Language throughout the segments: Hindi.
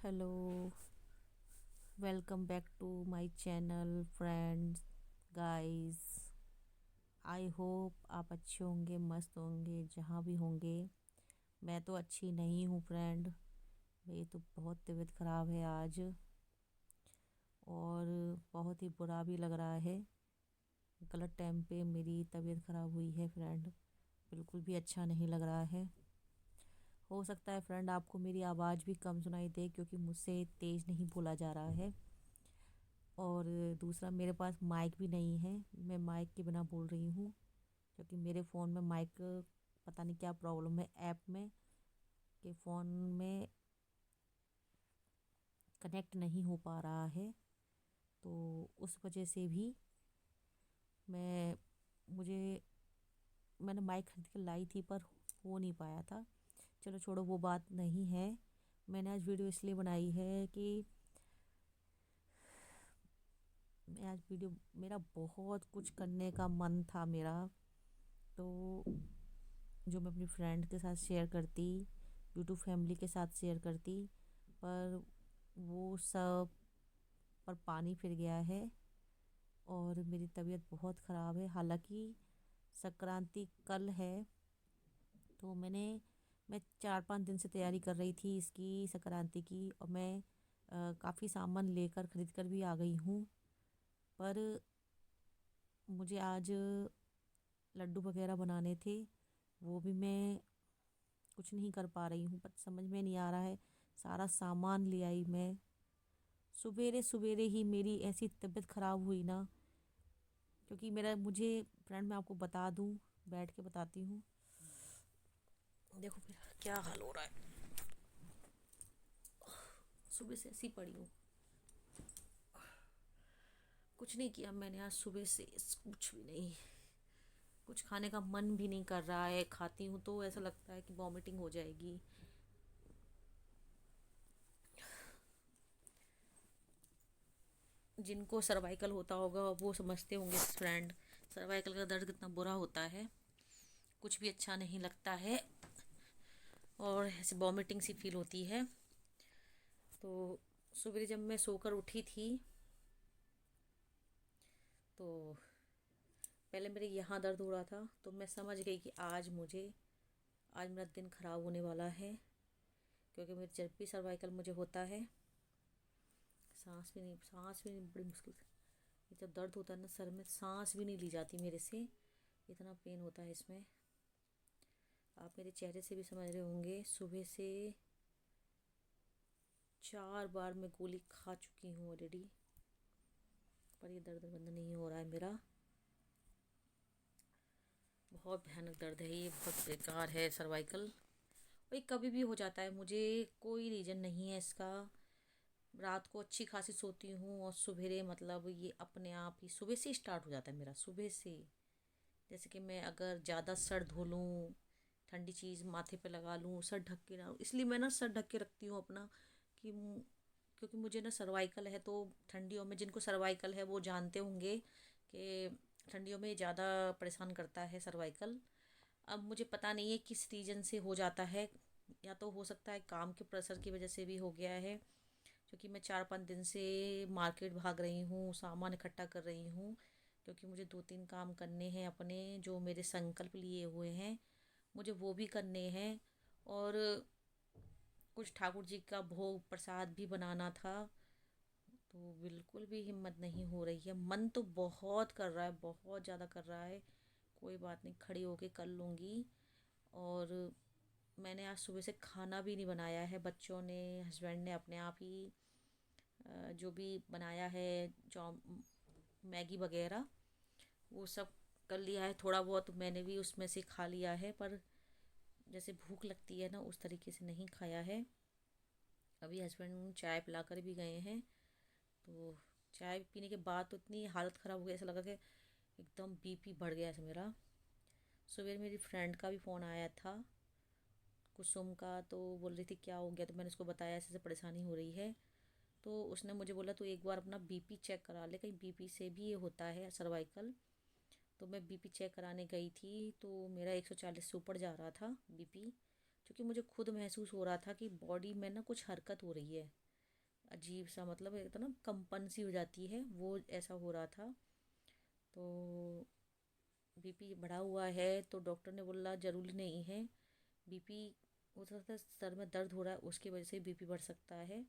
Hello. Welcome back to my channel friends guys. I hope आप अच्छे होंगे, मस्त होंगे, जहाँ भी होंगे। मैं तो अच्छी नहीं हूँ फ्रेंड। मेरी तो बहुत तबीयत ख़राब है आज, और बहुत ही बुरा भी लग रहा है। गलत टाइम पे मेरी तबीयत ख़राब हुई है फ्रेंड। बिल्कुल भी अच्छा नहीं लग रहा है। हो सकता है फ्रेंड आपको मेरी आवाज़ भी कम सुनाई दे, क्योंकि मुझसे तेज़ नहीं बोला जा रहा है। और दूसरा, मेरे पास माइक भी नहीं है। मैं माइक के बिना बोल रही हूँ, क्योंकि मेरे फ़ोन में माइक, पता नहीं क्या प्रॉब्लम है ऐप में, कि फ़ोन में कनेक्ट नहीं हो पा रहा है। तो उस वजह से भी मैं मुझे मैंने माइक खरीद के लाई थी, पर हो नहीं पाया था। चलो छोड़ो, वो बात नहीं है। मैंने आज वीडियो इसलिए बनाई है कि मैं आज वीडियो मेरा बहुत कुछ करने का मन था मेरा। तो जो मैं अपनी फ्रेंड के साथ शेयर करती, यूट्यूब फैमिली के साथ शेयर करती, पर वो सब पर पानी फिर गया है। और मेरी तबीयत बहुत ख़राब है। हालांकि संक्रांति कल है, तो मैं 4-5 दिन से तैयारी कर रही थी इसकी, संक्रांति की। और मैं काफ़ी सामान लेकर खरीद कर भी आ गई हूँ। पर मुझे आज लड्डू वगैरह बनाने थे, वो भी मैं कुछ नहीं कर पा रही हूँ। पर समझ में नहीं आ रहा है। सारा सामान ले आई मैं। सवेरे सवेरे ही मेरी ऐसी तबीयत ख़राब हुई ना, क्योंकि मेरा मुझे फ्रेंड, मैं आपको बता दूँ, बैठ के बताती हूँ। देखो मेरा क्या हाल हो रहा है। सुबह से ऐसी पड़ी हूँ। कुछ नहीं किया मैंने आज सुबह से, कुछ भी नहीं। कुछ खाने का मन भी नहीं कर रहा है। खाती हूँ तो ऐसा लगता है कि वॉमिटिंग हो जाएगी। जिनको सर्वाइकल होता होगा वो समझते होंगे फ्रेंड, सर्वाइकल का दर्द कितना बुरा होता है। कुछ भी अच्छा नहीं लगता है, और ऐसे वॉमिटिंग सी फील होती है। तो सुबह जब मैं सोकर उठी थी, तो पहले मेरे यहाँ दर्द हो रहा था, तो मैं समझ गई कि आज मेरा दिन ख़राब होने वाला है। क्योंकि मेरे जब भी सर्वाइकल मुझे होता है, सांस भी नहीं बड़ी मुश्किल से। ये जब दर्द होता है ना सर में, सांस भी नहीं ली जाती मेरे से, इतना पेन होता है इसमें। आप मेरे चेहरे से भी समझ रहे होंगे, सुबह से 4 बार मैं गोली खा चुकी हूँ ऑलरेडी, पर ये दर्द बंद नहीं हो रहा है मेरा। बहुत भयानक दर्द है ये, बहुत बेकार है सर्वाइकल। भाई कभी भी हो जाता है मुझे, कोई रीज़न नहीं है इसका। रात को अच्छी खासी सोती हूँ, और सवेरे मतलब ये अपने आप ही सुबह से स्टार्ट हो जाता है मेरा, सुबह से। जैसे कि मैं अगर ज़्यादा सर धो लूँ, ठंडी चीज़ माथे पे लगा लूँ, सर ढक के ना, इसलिए मैं ना सर ढक के रखती हूँ अपना, कि क्योंकि मुझे ना सर्वाइकल है। तो ठंडियों में, जिनको सर्वाइकल है वो जानते होंगे कि ठंडियों में ज़्यादा परेशान करता है सर्वाइकल। अब मुझे पता नहीं है किस रीज़न से हो जाता है, या तो हो सकता है काम के प्रेशर की वजह से भी हो गया है। क्योंकि मैं 4-5 दिन से मार्केट भाग रही हूँ, सामान इकट्ठा कर रही हूँ, क्योंकि मुझे 2-3 काम करने हैं अपने, जो मेरे संकल्प लिए हुए हैं मुझे वो भी करने हैं। और कुछ ठाकुर जी का भोग प्रसाद भी बनाना था। तो बिल्कुल भी हिम्मत नहीं हो रही है। मन तो बहुत कर रहा है, बहुत ज़्यादा कर रहा है। कोई बात नहीं, खड़ी होके कर लूँगी। और मैंने आज सुबह से खाना भी नहीं बनाया है, बच्चों ने, हस्बैंड ने अपने आप ही जो भी बनाया है, मैगी वगैरह, वो सब कर लिया है। थोड़ा बहुत मैंने भी उसमें से खा लिया है, पर जैसे भूख लगती है ना, उस तरीके से नहीं खाया है। अभी हस्बैंड चाय पिला कर भी गए हैं। तो चाय पीने के बाद तो इतनी हालत ख़राब हो गई, ऐसा लगा कि एकदम बीपी बढ़ गया है मेरा। सुबह मेरी फ्रेंड का भी फ़ोन आया था, कुसुम का। तो बोल रही थी क्या हो गया, तो मैंने उसको बताया ऐसे ऐसे परेशानी हो रही है। तो उसने मुझे बोला तो एक बार अपना बीपी चेक करा ले, कहीं बीपी से भी ये होता है सर्वाइकल। तो मैं बीपी चेक कराने गई थी, तो मेरा 140 से ऊपर जा रहा था बीपी। क्योंकि मुझे खुद महसूस हो रहा था कि बॉडी में ना कुछ हरकत हो रही है। अजीब सा, मतलब एक तो ना कंपन सी हो जाती है, वो ऐसा हो रहा था। तो बीपी बढ़ा हुआ है, तो डॉक्टर ने बोला ज़रूरी नहीं है बीपी, हो सकता है सर में दर्द हो रहा है उसकी वजह से बीपी बढ़ सकता है,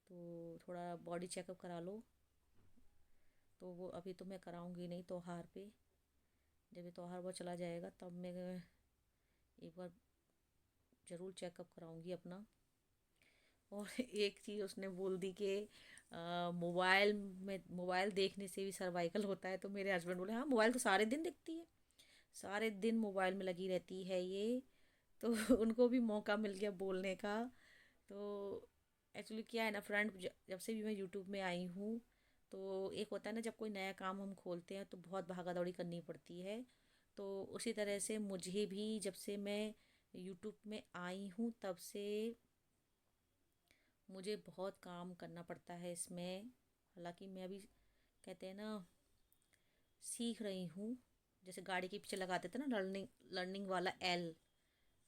तो थोड़ा बॉडी चेकअप करा लो। तो वो अभी तो मैं कराऊंगी नहीं त्योहार पे, जब ये त्योहार वो चला जाएगा तब मैं एक बार ज़रूर चेकअप कराऊंगी अपना। और एक चीज़ उसने बोल दी कि मोबाइल में, मोबाइल देखने से भी सर्वाइकल होता है, तो मेरे हस्बैंड बोले हाँ मोबाइल तो सारे दिन देखती है, सारे दिन मोबाइल में लगी रहती है ये। तो उनको भी मौका मिल गया बोलने का। तो एक्चुअली क्या है ना फ्रेंड, जब से भी मैं यूट्यूब में आई हूँ, तो एक होता है ना जब कोई नया काम हम खोलते हैं तो बहुत भागा दौड़ी करनी पड़ती है। तो उसी तरह से मुझे भी जब से मैं यूट्यूब में आई हूँ तब से मुझे बहुत काम करना पड़ता है इसमें। हालांकि मैं अभी, कहते हैं ना, सीख रही हूँ। जैसे गाड़ी के पीछे लगाते थे ना लर्निंग लर्निंग वाला एल,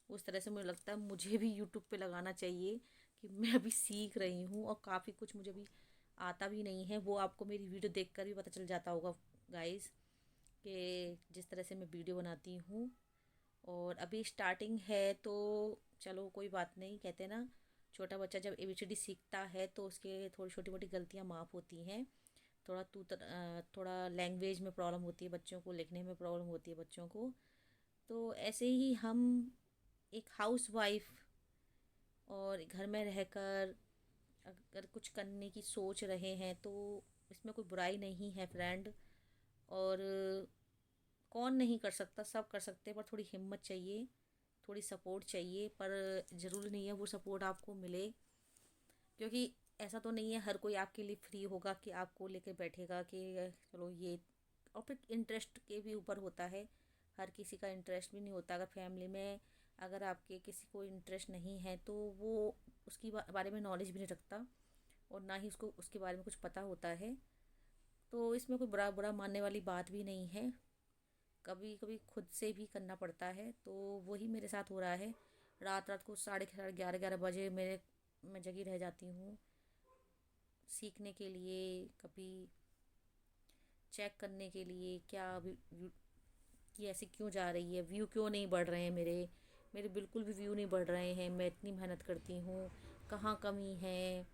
उस तरह से मुझे लगता है मुझे भी यूट्यूब पे लगाना चाहिए कि मैं अभी सीख रही हूँ, और काफ़ी कुछ मुझे अभी आता भी नहीं है, वो आपको मेरी वीडियो देखकर भी पता चल जाता होगा गाइस, कि जिस तरह से मैं वीडियो बनाती हूँ। और अभी स्टार्टिंग है तो चलो कोई बात नहीं, कहते हैं ना छोटा बच्चा जब एबीसीडी सीखता है तो उसके थोड़ी छोटी मोटी गलतियाँ माफ़ होती हैं। थोड़ा लैंग्वेज में प्रॉब्लम होती है बच्चों को, लिखने में प्रॉब्लम होती है बच्चों को। तो ऐसे ही हम एक हाउस वाइफ और घर में रहकर अगर कुछ करने की सोच रहे हैं तो इसमें कोई बुराई नहीं है फ्रेंड। और कौन नहीं कर सकता, सब कर सकते हैं, पर थोड़ी हिम्मत चाहिए, थोड़ी सपोर्ट चाहिए। पर ज़रूरी नहीं है वो सपोर्ट आपको मिले, क्योंकि ऐसा तो नहीं है हर कोई आपके लिए फ्री होगा कि आपको लेकर बैठेगा कि चलो ये। और फिर इंटरेस्ट के भी ऊपर होता है, हर किसी का इंटरेस्ट भी नहीं होता। अगर फैमिली में अगर आपके किसी को इंटरेस्ट नहीं है तो वो उसकी बारे में नॉलेज भी नहीं रखता, और ना ही उसको उसके बारे में कुछ पता होता है। तो इसमें कोई बुरा बुरा मानने वाली बात भी नहीं है, कभी कभी खुद से भी करना पड़ता है। तो वही मेरे साथ हो रहा है। रात रात को 11:30 11 बजे मैं जगी रह जाती हूँ सीखने के लिए, कभी चेक करने के लिए क्या कि ऐसे क्यों जा रही है, व्यू क्यों नहीं बढ़ रहे हैं मेरे, मेरे बिल्कुल भी व्यू नहीं बढ़ रहे हैं, मैं इतनी मेहनत करती हूँ, कहाँ कमी है,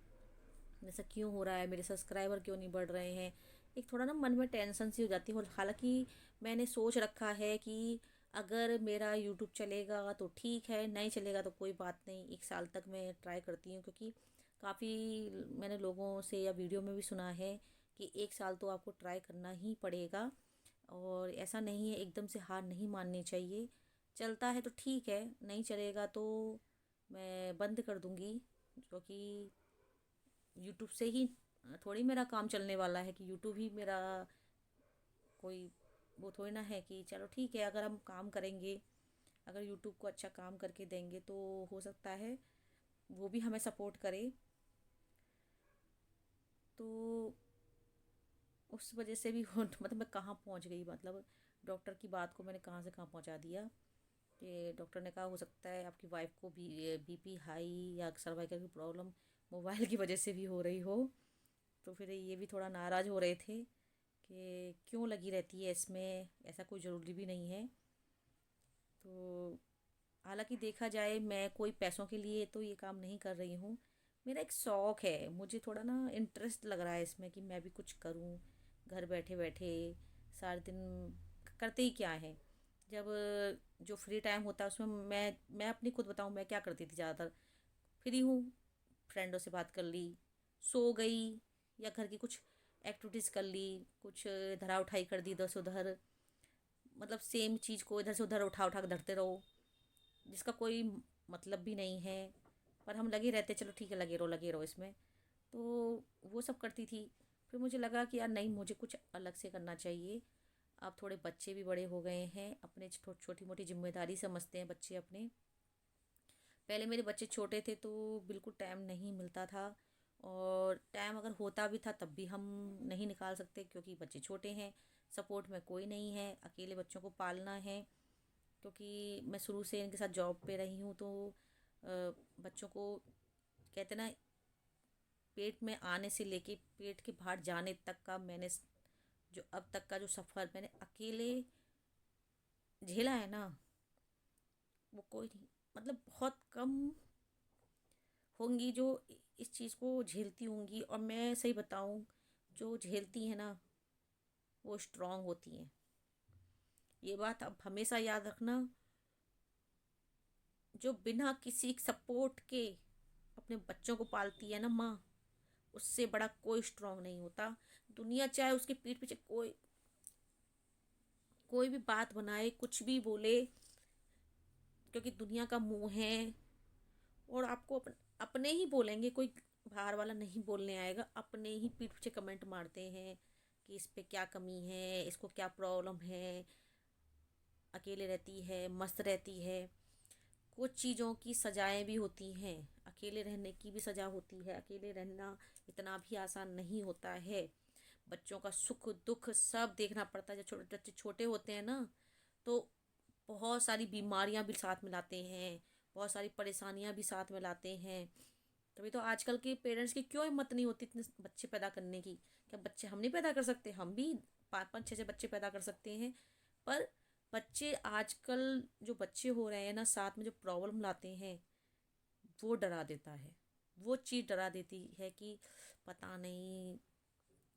ऐसा क्यों हो रहा है, मेरे सब्सक्राइबर क्यों नहीं बढ़ रहे हैं। एक थोड़ा ना मन में टेंशन सी हो जाती है। और हालांकि मैंने सोच रखा है कि अगर मेरा यूट्यूब चलेगा तो ठीक है, नहीं चलेगा तो कोई बात नहीं, 1 साल तक मैं ट्राई करती हूँ। क्योंकि काफ़ी मैंने लोगों से या वीडियो में भी सुना है कि 1 साल तो आपको ट्राई करना ही पड़ेगा, और ऐसा नहीं है एकदम से हार नहीं माननी चाहिए। चलता है तो ठीक है, नहीं चलेगा तो मैं बंद कर दूँगी। क्योंकि यूट्यूब से ही थोड़ी मेरा काम चलने वाला है, कि यूट्यूब ही मेरा कोई वो थोड़ी ना है कि चलो ठीक है अगर हम काम करेंगे, अगर यूट्यूब को अच्छा काम करके देंगे तो हो सकता है वो भी हमें सपोर्ट करे। तो उस वजह से भी मतलब मैं कहाँ पहुँच गई, मतलब डॉक्टर की बात को मैंने कहाँ से कहाँ पहुँचा दिया। कि डॉक्टर ने कहा हो सकता है आपकी वाइफ को भी बीपी हाई या सर्वाइकल की प्रॉब्लम मोबाइल की वजह से भी हो रही हो। तो फिर ये भी थोड़ा नाराज़ हो रहे थे कि क्यों लगी रहती है इसमें, ऐसा कोई ज़रूरी भी नहीं है। तो हालांकि देखा जाए मैं कोई पैसों के लिए तो ये काम नहीं कर रही हूँ, मेरा एक शौक़ है, मुझे थोड़ा ना इंटरेस्ट लग रहा है इसमें कि मैं भी कुछ करूँ घर बैठे बैठे। सारे दिन करते ही क्या है, जब जो फ्री टाइम होता है उसमें मैं अपनी खुद बताऊँ मैं क्या करती थी ज़्यादातर। फ्री हूँ, फ्रेंडों से बात कर ली, सो गई, या घर की कुछ एक्टिविटीज़ कर ली, कुछ धरा उठाई कर दी इधर से उधर। मतलब सेम चीज़ को इधर से उधर उठा उठा के धरते रहो, जिसका कोई मतलब भी नहीं है, पर हम लगे रहते चलो ठीक है लगे रहो इसमें। तो वो सब करती थी। फिर मुझे लगा कि यार नहीं, मुझे कुछ अलग से करना चाहिए। अब थोड़े बच्चे भी बड़े हो गए हैं, अपने छोटी मोटी जिम्मेदारी समझते हैं बच्चे अपने। पहले मेरे बच्चे छोटे थे तो बिल्कुल टाइम नहीं मिलता था, और टाइम अगर होता भी था तब भी हम नहीं निकाल सकते क्योंकि बच्चे छोटे हैं, सपोर्ट में कोई नहीं है, अकेले बच्चों को पालना है। क्योंकि मैं शुरू से इनके साथ जॉब पे रही हूँ तो बच्चों को, कहते ना, पेट में आने से लेके पेट के बाहर जाने तक का मैंने जो अब तक का जो सफ़र मैंने अकेले झेला है ना, वो कोई नहीं, मतलब बहुत कम होंगी जो इस चीज़ को झेलती होंगी। और मैं सही बताऊं, जो झेलती हैं ना वो स्ट्रांग होती हैं। ये बात अब हमेशा याद रखना, जो बिना किसी सपोर्ट के अपने बच्चों को पालती है ना माँ, उससे बड़ा कोई स्ट्रांग नहीं होता। दुनिया चाहे उसके पीठ पीछे कोई कोई भी बात बनाए, कुछ भी बोले, क्योंकि दुनिया का मुंह है। और आपको अपने ही बोलेंगे, कोई बाहर वाला नहीं बोलने आएगा। अपने ही पीठ पीछे कमेंट मारते हैं कि इस पे क्या कमी है, इसको क्या प्रॉब्लम है, अकेले रहती है, मस्त रहती है। कुछ चीज़ों की सजाएं भी होती हैं, अकेले रहने की भी सजा होती है। अकेले रहना इतना भी आसान नहीं होता है। बच्चों का सुख दुख सब देखना पड़ता है। जब छोटे बच्चे छोटे होते हैं ना, तो बहुत सारी बीमारियां भी साथ में लाते हैं, बहुत सारी परेशानियां भी साथ में लाते हैं। तभी तो आजकल के पेरेंट्स की क्यों हिम्मत नहीं होती इतने बच्चे पैदा करने की। क्या बच्चे हम नहीं पैदा कर सकते? हम भी पाँच पाँच छः छः बच्चे पैदा कर सकते हैं। पर बच्चे आजकल जो बच्चे हो रहे हैं ना, साथ में जो प्रॉब्लम लाते हैं, वो डरा देता है। वो चीज़ डरा देती है कि पता नहीं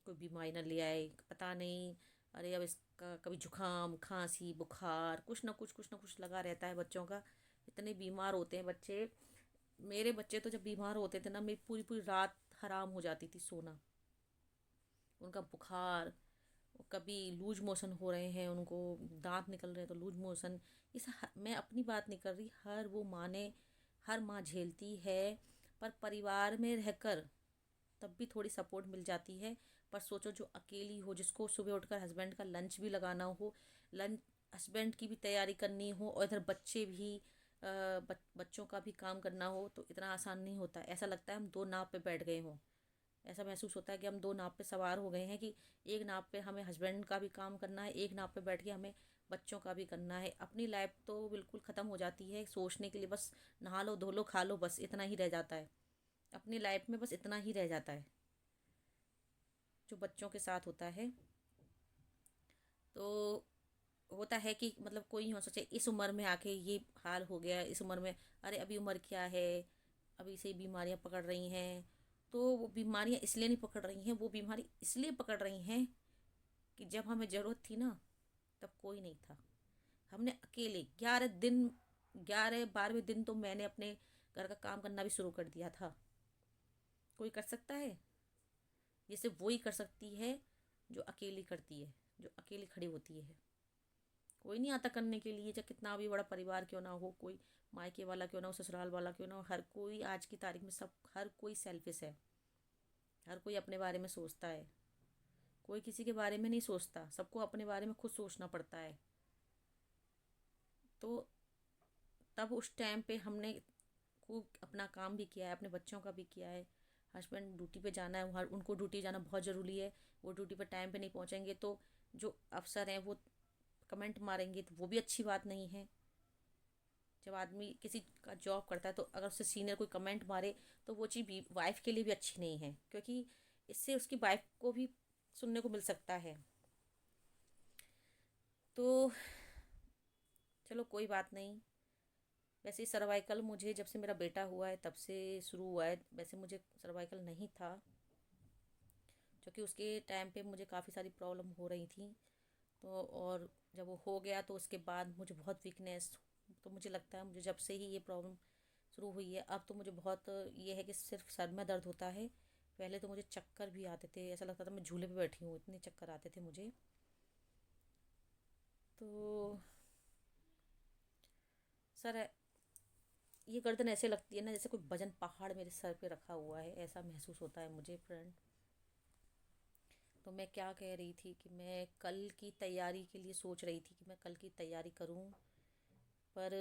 कोई बीमारी ना ले आए, पता नहीं, अरे अब इसका कभी जुकाम खांसी बुखार कुछ ना कुछ लगा रहता है बच्चों का। इतने बीमार होते हैं बच्चे। मेरे बच्चे तो जब बीमार होते थे ना, मेरी पूरी पूरी रात हराम हो जाती थी सोना। उनका बुखार, कभी लूज मोशन हो रहे हैं, उनको दांत निकल रहे हैं तो लूज मोशन। मैं अपनी बात नहीं कर रही, हर वो माँ ने, हर माँ झेलती है। पर परिवार में रहकर तब भी थोड़ी सपोर्ट मिल जाती है। पर सोचो जो अकेली हो, जिसको सुबह उठकर हस्बैंड का लंच भी लगाना हो, लंच हस्बैंड की भी तैयारी करनी हो, और इधर बच्चे भी बच्चों का भी काम करना हो, तो इतना आसान नहीं होता। ऐसा लगता है हम दो नाव पे बैठ गए हों। ऐसा महसूस होता है कि हम दो नाव पे सवार हो गए हैं, कि एक नाव पे हमें हस्बैंड का भी काम करना है, एक नाव पे बैठ के हमें बच्चों का भी करना है। अपनी लाइफ तो बिल्कुल ख़त्म हो जाती है सोचने के लिए, बस नहा लो धो लो खा लो, बस इतना ही रह जाता है। अपनी लाइफ में बस इतना ही रह जाता है जो बच्चों के साथ होता है। तो होता है कि मतलब कोई हो सोचे इस उम्र में आके ये हाल हो गया, इस उम्र में, अरे अभी उम्र क्या है, अभी से बीमारियां पकड़ रही हैं। तो वो बीमारियां इसलिए नहीं पकड़ रही हैं, वो बीमारी इसलिए पकड़ रही हैं कि जब हमें ज़रूरत थी ना, तब कोई नहीं था। हमने अकेले 11 दिन, 11 12वें दिन तो मैंने अपने घर का काम करना भी शुरू कर दिया था। कोई कर सकता है? ये सिर्फ वो ही कर सकती है जो अकेली करती है, जो अकेली खड़ी होती है। कोई नहीं आता करने के लिए, चाहे कितना भी बड़ा परिवार क्यों ना हो, कोई मायके वाला क्यों ना हो, ससुराल वाला क्यों ना हो, हर कोई आज की तारीख में, सब हर कोई सेल्फिश है। हर कोई अपने बारे में सोचता है, कोई किसी के बारे में नहीं सोचता। सबको अपने बारे में खुद सोचना पड़ता है। तो तब उस टाइम पे हमने खूब अपना काम भी किया है, अपने बच्चों का भी किया है। हस्बैंड ड्यूटी पे जाना है, वहाँ उनको ड्यूटी जाना बहुत ज़रूरी है। वो ड्यूटी पर टाइम पे नहीं पहुँचेंगे तो जो अफसर हैं वो कमेंट मारेंगे, तो वो भी अच्छी बात नहीं है। जब आदमी किसी का जॉब करता है, तो अगर उससे सीनियर कोई कमेंट मारे, तो वो चीज़ वाइफ के लिए भी अच्छी नहीं है, क्योंकि इससे उसकी वाइफ को भी सुनने को मिल सकता है। तो चलो कोई बात नहीं। वैसे सर्वाइकल मुझे जब से मेरा बेटा हुआ है तब से शुरू हुआ है। वैसे मुझे सर्वाइकल नहीं था, क्योंकि उसके टाइम पे मुझे काफ़ी सारी प्रॉब्लम हो रही थी। तो और जब वो हो गया तो उसके बाद मुझे बहुत वीकनेस, तो मुझे लगता है मुझे जब से ही ये प्रॉब्लम शुरू हुई है। अब तो मुझे बहुत ये है कि सिर्फ सर में दर्द होता है। पहले तो मुझे चक्कर भी आते थे, ऐसा लगता था मैं झूले पे बैठी हूँ, इतने चक्कर आते थे मुझे। तो सर, ये गर्दन ऐसे लगती है ना जैसे कोई वजन पहाड़ मेरे सर पे रखा हुआ है, ऐसा महसूस होता है मुझे फ्रेंड। तो मैं क्या कह रही थी कि मैं कल की तैयारी के लिए सोच रही थी कि मैं कल की तैयारी करूं। पर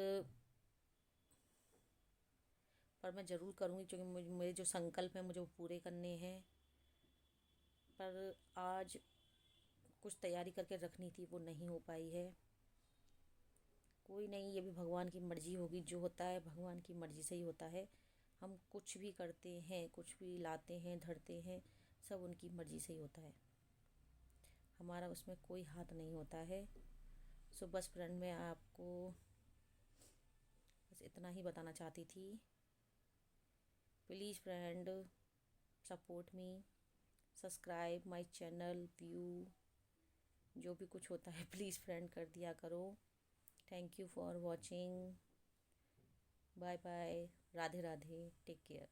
पर मैं ज़रूर करूँगी, क्योंकि मेरे जो संकल्प हैं मुझे वो पूरे करने हैं। पर आज कुछ तैयारी करके रखनी थी, वो नहीं हो पाई है। कोई नहीं, ये भी भगवान की मर्ज़ी होगी, जो होता है भगवान की मर्ज़ी से ही होता है। हम कुछ भी करते हैं, कुछ भी लाते हैं धरते हैं, सब उनकी मर्ज़ी से ही होता है, हमारा उसमें कोई हाथ नहीं होता है। सो बस फ्रेंड, मैं आपको बस इतना ही बताना चाहती थी। Please friend, support me, subscribe my channel, view, जो भी कुछ होता है प्लीज़ फ्रेंड कर दिया करो। Thank you for watching. Bye bye, Radhe Radhe, take care.